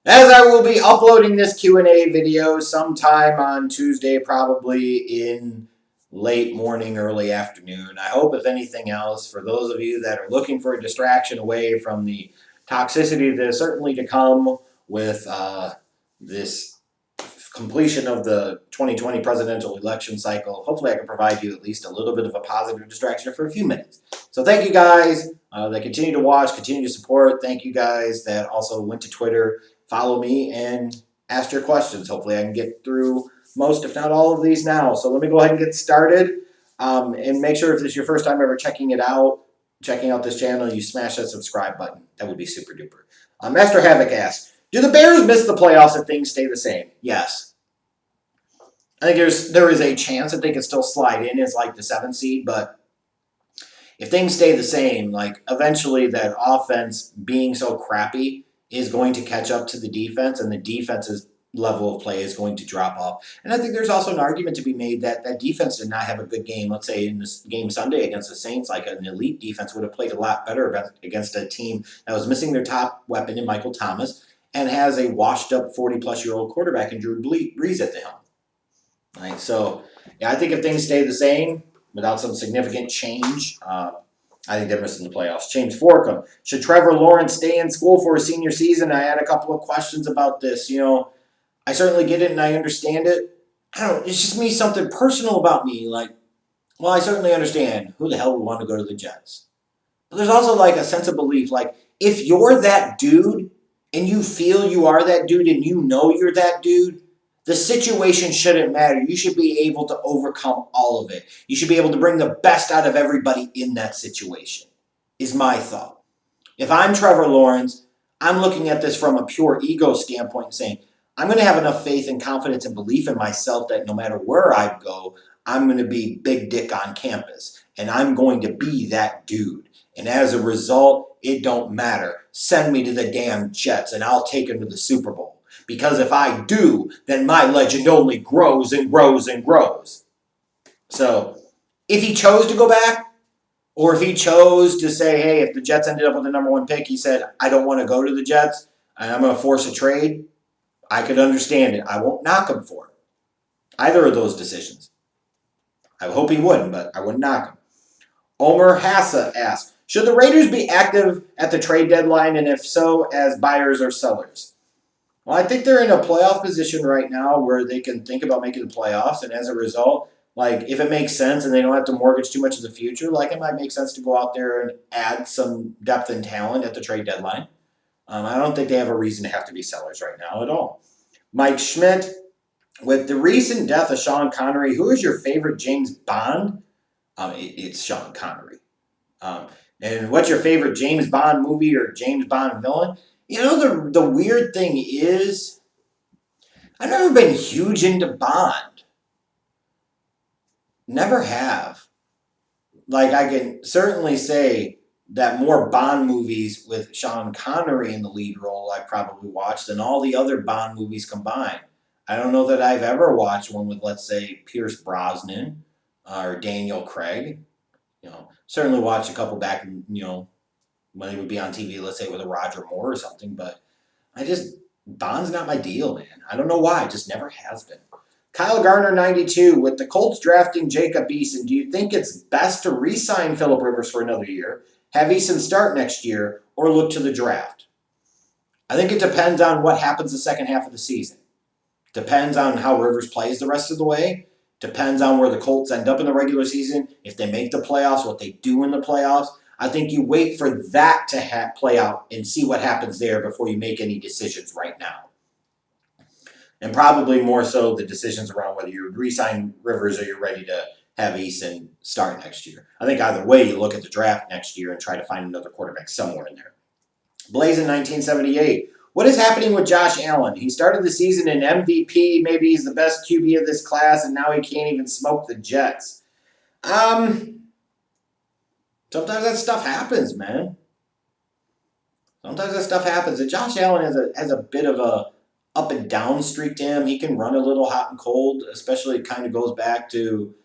As I will be uploading this Q&A video sometime on Tuesday, probably in late morning, early afternoon. I hope, if anything else, for those of you that are looking for a distraction away from the toxicity that is certainly to come with this completion of the 2020 presidential election cycle, hopefully I can provide you at least a little bit of a positive distraction for a few minutes. So thank you guys that continue to watch, continue to support. Thank you guys that also went to Twitter, follow me, and ask your questions. Hopefully I can get through most, if not all of these now. So let me go ahead and get started. And make sure if this is your first time ever checking out this channel, you smash that subscribe button. That would be super duper. Master Havoc asks, do the Bears miss the playoffs if things stay the same? Yes. I think there is a chance that they could still slide in as like the 7th seed, but if things stay the same, like eventually that offense being so crappy is going to catch up to the defense, and the defense's level of play is going to drop off. And I think there's also an argument to be made that that defense did not have a good game. Let's say in this game Sunday against the Saints, like an elite defense would have played a lot better against a team that was missing their top weapon in Michael Thomas and has a washed-up 40-plus-year-old quarterback in Drew Brees at the helm. Right, so yeah, I think if things stay the same without some significant change, I think they're missing the playoffs. James Forcom, should Trevor Lawrence stay in school for his senior season? I had a couple of questions about this. I certainly get it and I understand it. It's just me, something personal about me. Like, well, I certainly understand who the hell would want to go to the Jets. But there's also like a sense of belief. Like, if you're that dude and you feel you are that dude and you know you're that dude, the situation shouldn't matter. You should be able to overcome all of it. You should be able to bring the best out of everybody in that situation, is my thought. If I'm Trevor Lawrence, I'm looking at this from a pure ego standpoint and saying, I'm going to have enough faith and confidence and belief in myself that no matter where I go, I'm going to be big dick on campus. And I'm going to be that dude. And as a result, it don't matter. Send me to the damn Jets and I'll take them to the Super Bowl. Because if I do, then my legend only grows and grows and grows. So if he chose to go back, or if he chose to say, hey, if the Jets ended up with the number 1 pick, he said, I don't want to go to the Jets, and I'm going to force a trade, I could understand it. I won't knock him for it. Either of those decisions. I hope he wouldn't, but I wouldn't knock him. Omer Hassa asks, should the Raiders be active at the trade deadline, and if so, as buyers or sellers? Well, I think they're in a playoff position right now where they can think about making the playoffs, and as a result, like if it makes sense and they don't have to mortgage too much of the future, like it might make sense to go out there and add some depth and talent at the trade deadline. I don't think they have a reason to have to be sellers right now at all. Mike Schmidt, with the recent death of Sean Connery, who is your favorite James Bond? It's Sean Connery. And what's your favorite James Bond movie or James Bond villain? The weird thing is, I've never been huge into Bond. Never have. Like, I can certainly say that more Bond movies with Sean Connery in the lead role I probably watched than all the other Bond movies combined. I don't know that I've ever watched one with, let's say, Pierce Brosnan or Daniel Craig. Certainly watched a couple back, when he would be on TV, let's say with a Roger Moore or something, but Bond's not my deal, man. I don't know why, it just never has been. Kyle Garner, 92, with the Colts drafting Jacob Eason, do you think it's best to re-sign Phillip Rivers for another year, have Eason start next year, or look to the draft? I think it depends on what happens the second half of the season. Depends on how Rivers plays the rest of the way. Depends on where the Colts end up in the regular season, if they make the playoffs, what they do in the playoffs. I think you wait for that to play out and see what happens there before you make any decisions right now. And probably more so the decisions around whether you re-sign Rivers or you're ready to have Eason start next year. I think either way, you look at the draft next year and try to find another quarterback somewhere in there. Blazin 1978. What is happening with Josh Allen? He started the season in MVP. Maybe he's the best QB of this class, and now he can't even smoke the Jets. Sometimes that stuff happens, man. Sometimes that stuff happens. And Josh Allen has a bit of a up and down streak to him. He can run a little hot and cold, especially it kind of goes back to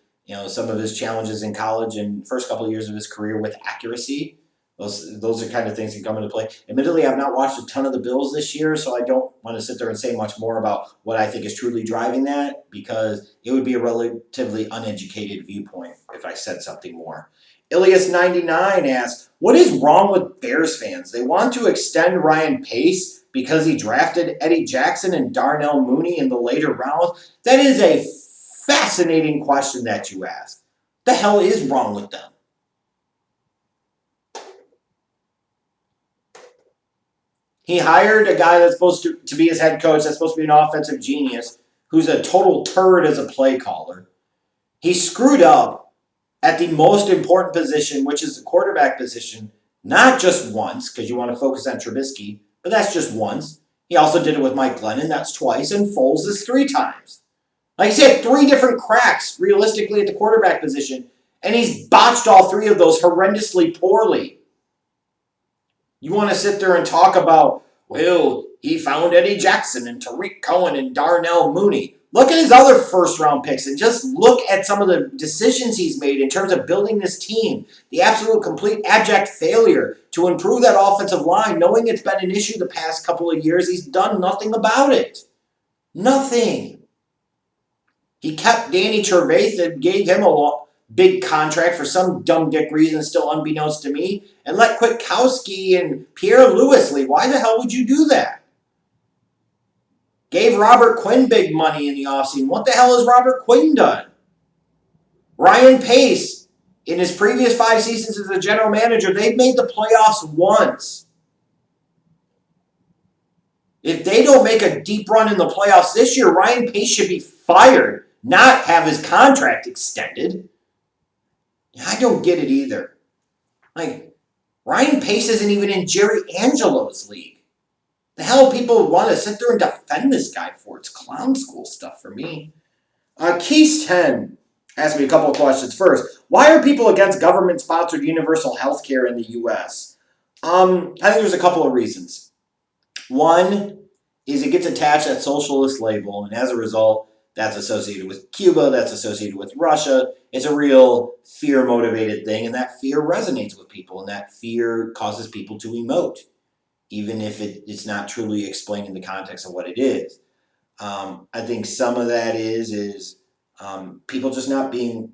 some of his challenges in college and first couple of years of his career with accuracy. Those are kind of things that come into play. Admittedly, I've not watched a ton of the Bills this year, so I don't want to sit there and say much more about what I think is truly driving that, because it would be a relatively uneducated viewpoint if I said something more. Ilias99 asks, what is wrong with Bears fans? They want to extend Ryan Pace because he drafted Eddie Jackson and Darnell Mooney in the later rounds? That is a fascinating question that you ask. What the hell is wrong with them? He hired a guy that's supposed to be his head coach, that's supposed to be an offensive genius, who's a total turd as a play caller. He screwed up at the most important position, which is the quarterback position, not just once, because you want to focus on Trubisky, but that's just once. He also did it with Mike Glennon, that's twice, and Foles is 3 times. Like I said, 3 different cracks, realistically, at the quarterback position, and he's botched all 3 of those horrendously poorly. You want to sit there and talk about, well, he found Eddie Jackson and Tariq Cohen and Darnell Mooney. Look at his other first-round picks and just look at some of the decisions he's made in terms of building this team. The absolute, complete, abject failure to improve that offensive line, knowing it's been an issue the past couple of years. He's done nothing about it. Nothing. He kept Danny Trevathan, gave him a big contract for some dumb dick reason still unbeknownst to me, and let Kwiatkowski and Pierre Lewis leave. Why the hell would you do that? Gave Robert Quinn big money in the offseason. What the hell has Robert Quinn done? Ryan Pace, in his previous 5 seasons as a general manager, they've made the playoffs once. If they don't make a deep run in the playoffs this year, Ryan Pace should be fired, not have his contract extended. I don't get it either. Like, Ryan Pace isn't even in Jerry Angelo's league. The hell people want to sit there and defend this guy for? It's clown school stuff for me. Keys 10 asked me a couple of questions. First, why are people against government-sponsored universal health care in the U.S.? I think there's a couple of reasons. One is it gets attached that socialist label, and as a result, that's associated with Cuba, that's associated with Russia. It's a real fear-motivated thing, and that fear resonates with people, and that fear causes people to emote, even if it's not truly explained in the context of what it is. I think some of that is people just not being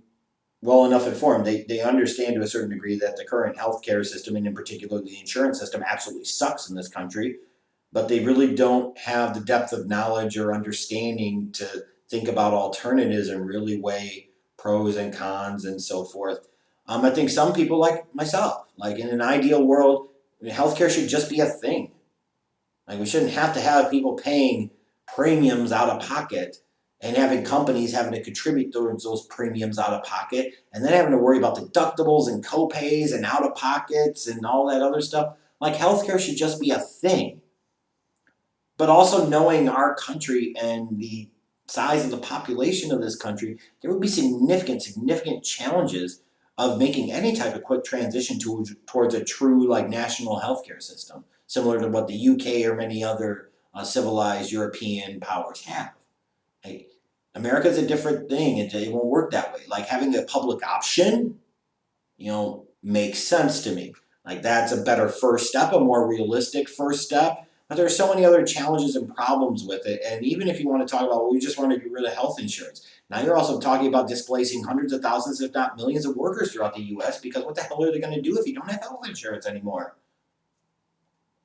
well enough informed. They understand to a certain degree that the current healthcare system, and in particular the insurance system, absolutely sucks in this country, but they really don't have the depth of knowledge or understanding to think about alternatives and really weigh pros and cons and so forth. I think some people like myself, like in an ideal world, healthcare should just be a thing. Like we shouldn't have to have people paying premiums out of pocket and having companies having to contribute towards those premiums out of pocket and then having to worry about deductibles and co-pays and out of pockets and all that other stuff. Like healthcare should just be a thing. But also knowing our country and the size of the population of this country, there would be significant challenges of making any type of quick transition towards a true like national healthcare system, similar to what the UK or many other civilized European powers have. Like, America's a different thing. It won't work that way. Like having a public option, makes sense to me. Like that's a better first step, a more realistic first step. But there are so many other challenges and problems with it. And even if you want to talk about, well, we just want to get rid of health insurance. Now you're also talking about displacing hundreds of thousands, if not millions of workers throughout the U.S. because what the hell are they going to do if you don't have health insurance anymore?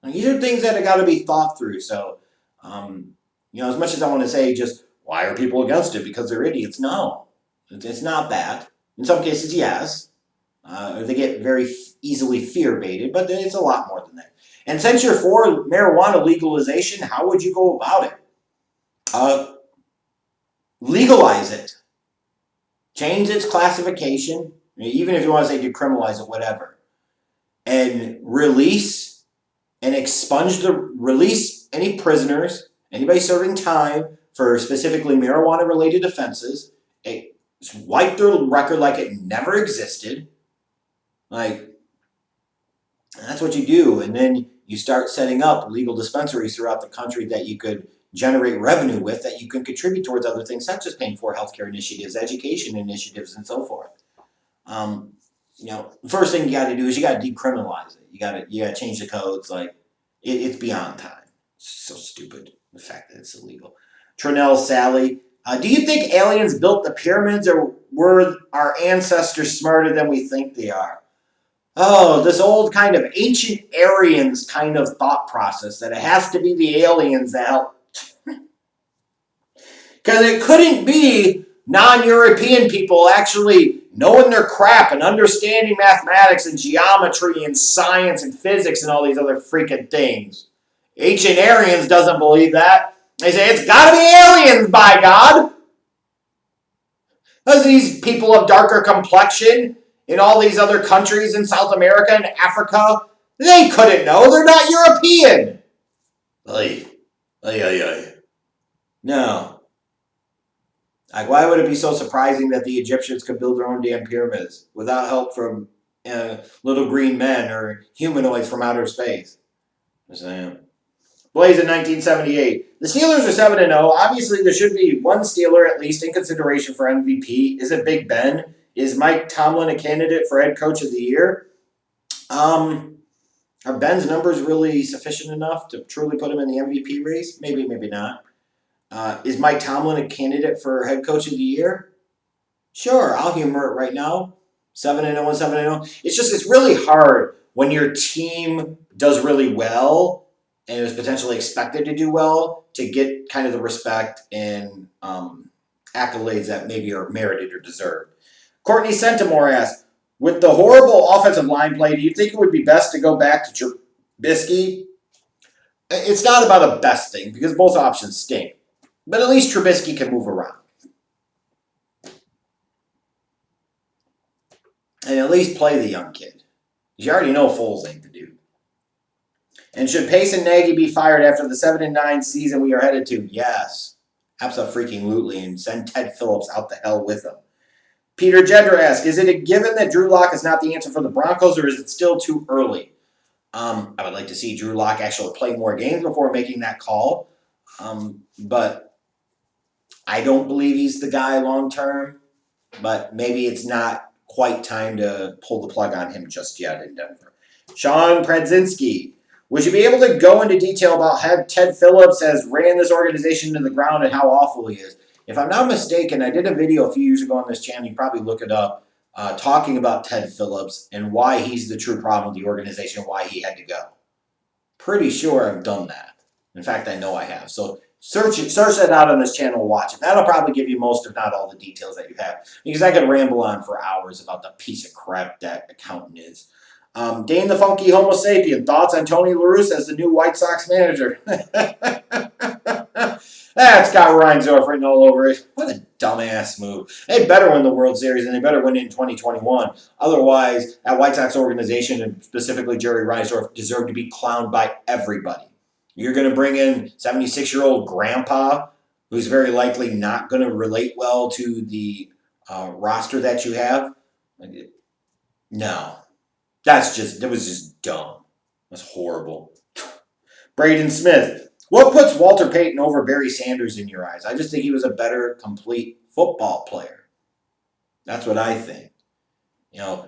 And these are things that have got to be thought through. So, as much as I want to say just, why are people against it? Because they're idiots. No, it's not that. In some cases, yes. They get very easily fear-baited, but it's a lot more than that. And since you're for marijuana legalization, how would you go about it? Legalize it. Change its classification, even if you want to say decriminalize it, whatever. And release any prisoners, anybody serving time for specifically marijuana-related offenses. Wipe their record like it never existed. Like, that's what you do. And then you start setting up legal dispensaries throughout the country that you could generate revenue with, that you can contribute towards other things, such as paying for healthcare initiatives, education initiatives, and so forth. the first thing you got to do is you got to decriminalize it. You got to change the codes. Like it's beyond time. It's so stupid the fact that it's illegal. Trinell Sally, do you think aliens built the pyramids, or were our ancestors smarter than we think they are? Oh, this old kind of ancient Aryans kind of thought process that it has to be the aliens that help. Because it couldn't be non-European people actually knowing their crap and understanding mathematics and geometry and science and physics and all these other freaking things. Ancient Aryans doesn't believe that. They say it's got to be aliens, by God. Because these people of darker complexion in all these other countries in South America and Africa, they couldn't know. They're not European. No. Like, why would it be so surprising that the Egyptians could build their own damn pyramids without help from little green men or humanoids from outer space? Just saying. Blaze in 1978. The Steelers are 7-0. Obviously, there should be one Steeler at least in consideration for MVP. Is it Big Ben? Is Mike Tomlin a candidate for head coach of the year? Are Ben's numbers really sufficient enough to truly put him in the MVP race? Maybe, maybe not. Is Mike Tomlin a candidate for head coach of the year? Sure, I'll humor it right now. 7-0, 7-0. It's really hard when your team does really well and is potentially expected to do well to get kind of the respect and accolades that maybe are merited or deserved. Courtney Centimore asks, with the horrible offensive line play, do you think it would be best to go back to Trubisky? It's not about a best thing because both options stink. But at least Trubisky can move around. And at least play the young kid. You already know Foles ain't the dude. And should Pace and Nagy be fired after the 7-9 season we are headed to? Yes. Abso-freaking-lutely. And send Ted Phillips out the hell with them. Peter Jedra asks, is it a given that Drew Lock is not the answer for the Broncos, or is it still too early? I would like to see Drew Lock actually play more games before making that call. But I don't believe he's the guy long term, but maybe it's not quite time to pull the plug on him just yet in Denver. Sean Predzinski, would you be able to go into detail about how Ted Phillips has ran this organization to the ground and how awful he is? If I'm not mistaken, I did a video a few years ago on this channel, you probably look it up, talking about Ted Phillips and why he's the true problem with the organization, why he had to go. Pretty sure I've done that. In fact, I know I have. So search that out on this channel, watch it. That'll probably give you most, if not all, the details that you have. Because I could ramble on for hours about the piece of crap that accountant is. Dane the Funky Homo Sapien, thoughts on Tony La Russa as the new White Sox manager? That's got Reinsdorf written all over it. What a dumbass move. They better win the World Series, and they better win it in 2021. Otherwise, that White Sox organization, and specifically Jerry Reinsdorf, deserve to be clowned by everybody. You're going to bring in 76-year-old grandpa, who's very likely not going to relate well to the roster that you have? No. That was just dumb. That's horrible. Braden Smith. What puts Walter Payton over Barry Sanders in your eyes? I just think he was a better, complete football player. That's what I think.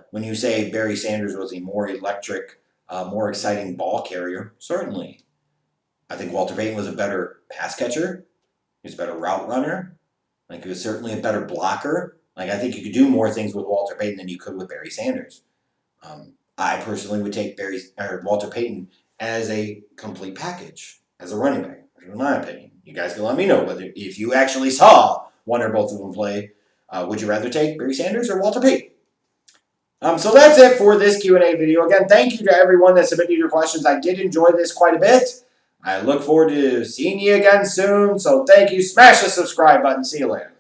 When you say Barry Sanders was a more electric, more exciting ball carrier, certainly. I think Walter Payton was a better pass catcher. He was a better route runner. I think he was certainly a better blocker. I think you could do more things with Walter Payton than you could with Barry Sanders. I personally would take Walter Payton as a complete package, as a running back, in my opinion. You guys can let me know if you actually saw one or both of them play. Would you rather take Barry Sanders or Walter Payton? So that's it for this Q&A video. Again, thank you to everyone that submitted your questions. I did enjoy this quite a bit. I look forward to seeing you again soon. So thank you. Smash the subscribe button. See you later.